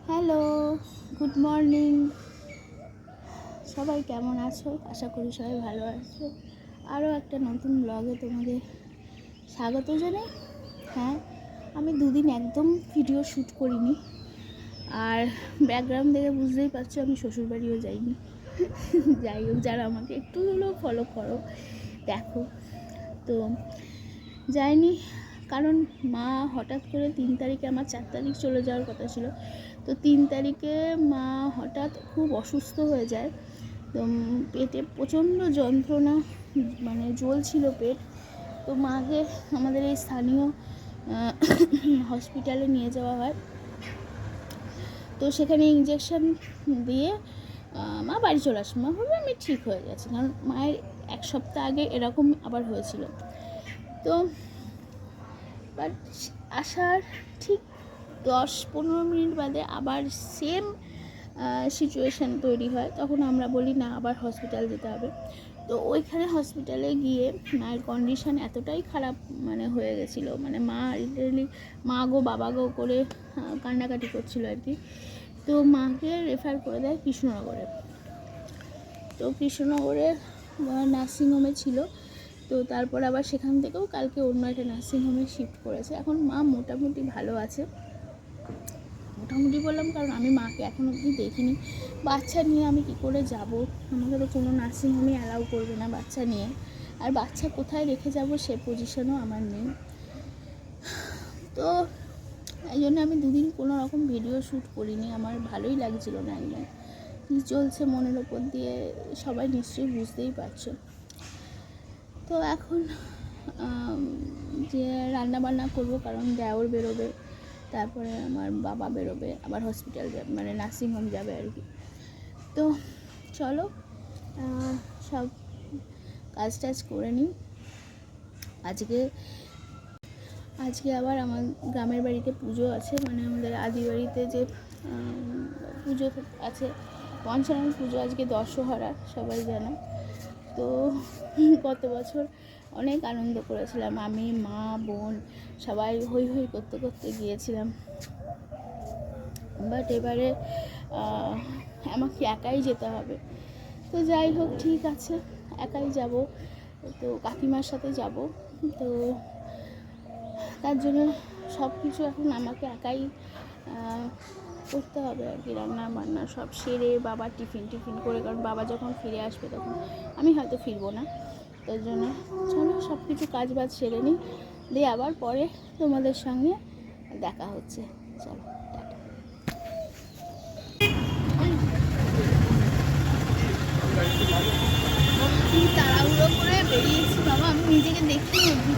Hello, good morning. সবাই কেমন আছো? আশা করি সবাই ভালো আছো। আরও একটা নতুন ব্লগে তোমাদের স্বাগত জানাই। হ্যাঁ, আমি দুদিন একদম ভিডিও শ্যুট করিনি, আর ব্যাকগ্রাউন্ড দেখে বুঝতেই পারছো আমি শ্বশুরবাড়িও যাইনি। যাই হোক, যারা আমাকে একটু হলেও ফলো করো দেখো, তো যাইনি কারণ মা হঠাৎ করে 3 তারিখে, আমার 4 তারিখ চলে যাওয়ার কথা ছিল, তো 3 তারিখে মা হঠাৎ খুব অসুস্থ হয়ে যায়। তো পেটে প্রচণ্ড যন্ত্রণা, মানে জ্বলছিল পেট। তো মাকে আমাদের এই স্থানীয় হসপিটালে নিয়ে যাওয়া হয়। তো সেখানে ইঞ্জেকশন দিয়ে মা বাড়ি চলে আসে। মা ভাবে আমি ঠিক হয়ে গেছি, কারণ মায়ের 1 সপ্তাহ আগে এরকম আবার হয়েছিল। তো বাট আসার ঠিক 10-15 মিনিট বাদে আবার সেম সিচুয়েশান তৈরি হয়। তখন আমরা বলি না, আবার হসপিটাল যেতে হবে। তো ওইখানে হসপিটালে গিয়ে মায়ের কন্ডিশান এতটাই খারাপ মানে হয়ে গেছিলো, মানে মা লিটারেলি মা গো বাবা গো করে কান্নাকাটি করছিল আর কি। তো মাকে রেফার করে দেয় কৃষ্ণনগরে। তো কৃষ্ণনগরে নার্সিংহোমে ছিল। তো তারপর আবার সেখান থেকেও কালকে অন্য একটা নার্সিংহোমে শিফট করেছে। এখন মা মোটামুটি ভালো আছে। মোটামুটি বললাম কারণ আমি মাকে এখন অবধি দেখিনি। বাচ্চা নিয়ে আমি কি করে যাব? আমাকে তো কোনো নার্সিংহোমে অ্যালাউ করবে না বাচ্চা নিয়ে, আর বাচ্চা কোথায় রেখে যাব সে পজিশনও আমার নেই। তো এই জন্য আমি দুদিন কোনো রকম ভিডিও শ্যুট করিনি। আমার ভালোই লাগছিল না, একদম কী চলছে মনের ওপর দিয়ে সবাই নিশ্চয়ই বুঝতেই পারছো। তো এখন যে রান্নাবান্না করবো, কারণ দেওর বেরোবে, তারপরে আমার বাবা বেরোবে, আবার হসপিটাল যাবে, মানে নার্সিংহোম যাবে আর কি। তো চলো সব কাজ টাজ করে নিই। আজকে আবার আমার গ্রামের বাড়িতে পুজো আছে, মানে আমাদের আদি বাড়িতে যে পুজো আছে, পঞ্চানন পুজো, আজকে দশহরা, সবাই জানো। তো গত বছর অনেক আনন্দ করেছিলাম, আমি মা বোন সবাই হই হই করতে করতে গিয়েছিলাম। বাট এবারে আমাকে একাই যেতে হবে। তো যাই হোক, ঠিক আছে, একাই যাব। তো কাকিমার সাথে যাব। তো তার জন্য সব কিছু এখন আমাকে একাই করতে হবে আর কি। রান্না বান্না সব সেরে বাবার টিফিন করে, কারণ বাবা যখন ফিরে আসবে তখন আমি হয়তো ফিরবো না। তার জন্য চলো সব কিছু কাজ বাজ সেরে নিই, দিয়ে আবার পরে তোমাদের সঙ্গে দেখা হচ্ছে। চলো, টাটা। তাড়াহুড়ো করে বেরিয়েছি বাবা, আমি নিজেকে দেখিও নি।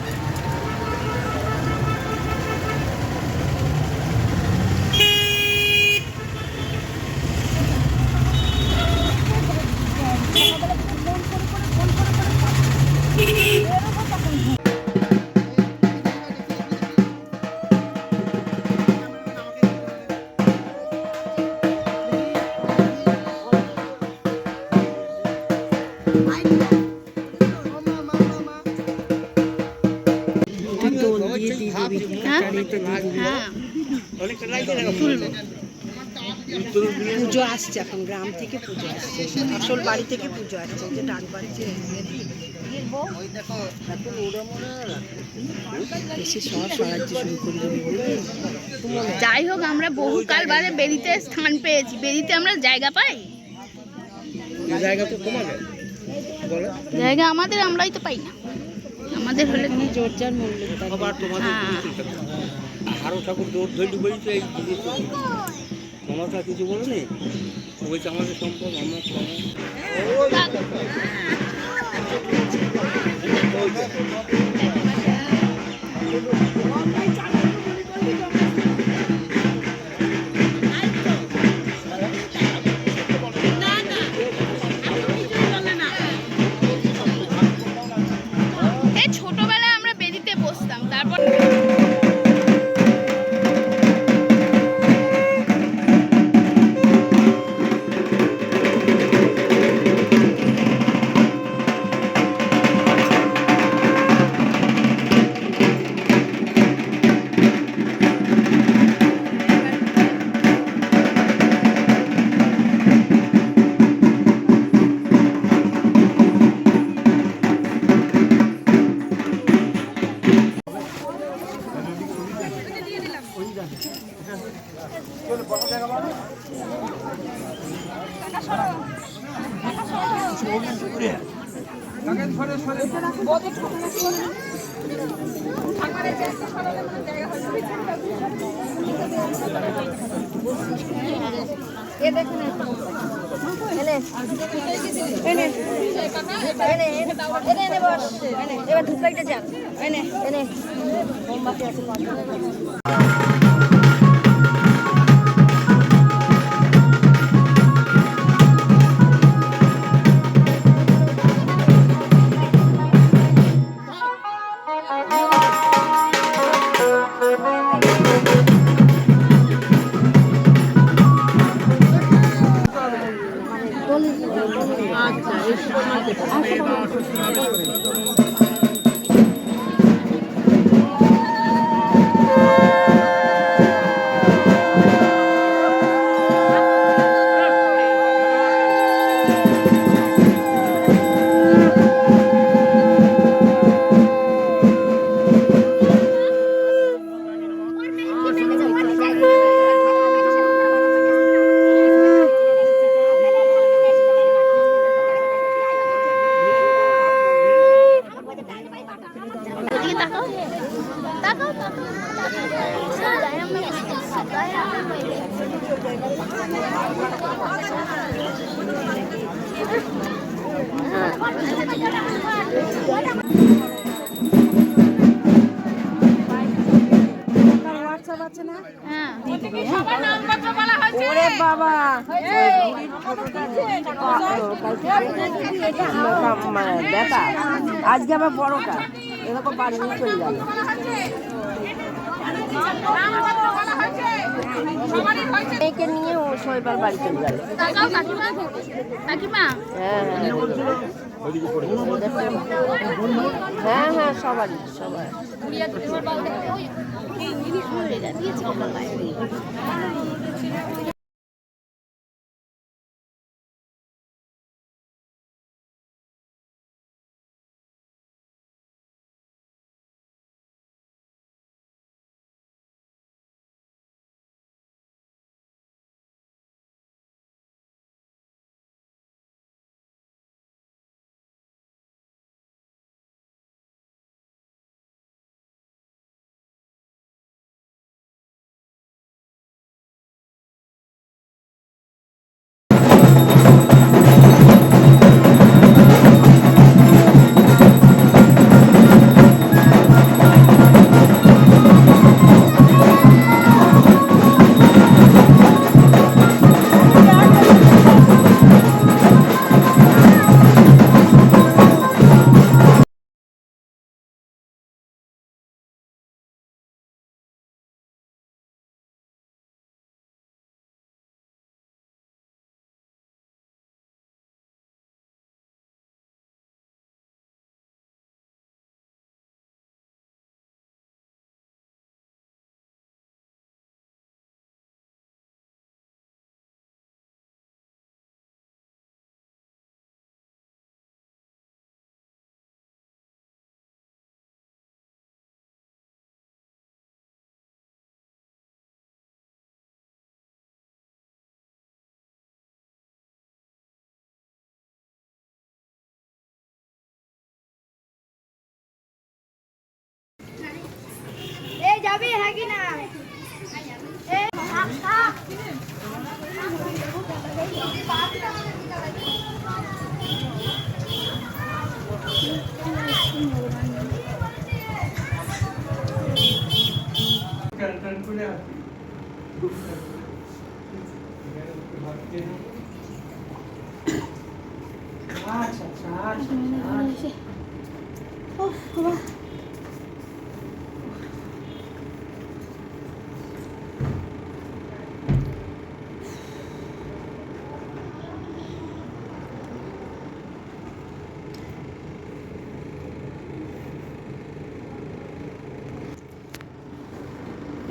পুজো আসছে, এখন গ্রাম থেকে পুজো আসছে, আসল বাড়ি থেকে পুজো আসছে, যে ডাক বাড়িতে এসে সব সাহায্য শুরু করে দেবে। যাই হোক, আমরা বহুকাল বাদে বেরিতে স্থান পেয়েছি। বেরিতে আমরা জায়গা পাই, জায়গা আমাদের, আমরাই তো পাই না। আমাদের হলে জোরজার মূল্য আরো ঠাকুর দৌড় ধৈর্য বলছে, এই মমতা কিছু বলে নেই, বলছে আমাদের সম্পদ আমরা ছোটবেলায় আমরা বেরিতে বসতাম, তারপর এবার ঢুকাইতে যান এনে এনে মোমবাতি আছে এদিকে তাকাও তাকাও তাকাও হোয়াটসঅ্যাপ আছে না হ্যাঁ ওরে বাবা বেটা আজকে আবার বড়টা এরকম বাড়ি নিয়ে চলে গেল মেয়েকে নিয়ে ও শৈবার বাড়ি চলে গেল তাকাও কাকিমা কাকিমা হ্যাঁ হ্যাঁ হ্যাঁ সবারই সবাই যাবি হ্যাঁ কি না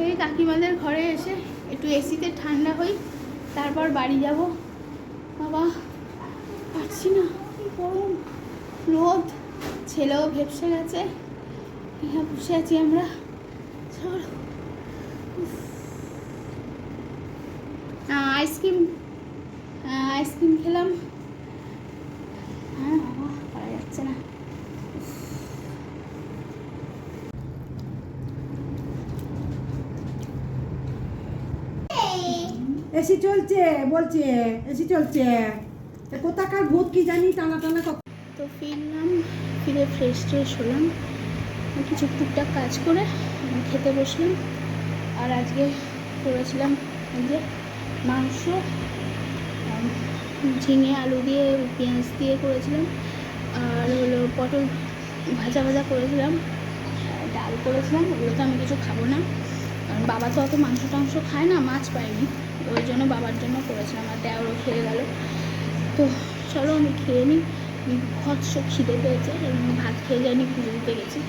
এই কাকিমাদের ঘরে এসে একটু এসিতে ঠান্ডা হই, তারপর বাড়ি যাব। বাবা পারছি না, কি গরম, রোদ, ছেলেও ভেপসে গেছে। এখানে বসে আছি আমরা। চলো আইসক্রিম খেলাম। হ্যাঁ বাবা পারা যাচ্ছে না। এসি চলছে বলছে, এসি চলছে। তা কোথাকার ভূত কি জানি টানা টানা তো ফিরলাম, ফিরে ফ্রেশ ট্রেশ হলাম, কিছু টুকটাক কাজ করে খেতে বসলাম। আর আজকে করেছিলাম এই যে মাংস, ঝিঙে আলু দিয়ে পেঁয়াজ দিয়ে করেছিলাম, আর হলো পটল ভাজা করেছিলাম, ডাল করেছিলাম। ওগুলো তো আমি কিছু খাবো না, কারণ বাবা তো অত মাংস টাংস খায় না, মাছ পাইনি, ওই জন্য বাবার জন্য করেছিলাম। আর দেওয়ারও খেয়ে গেল। তো চলো আমি খেয়ে নিই, ভৎস খিদে পেয়েছে, ভাত খেয়ে যাইনি, পুজো দিতে গেছি।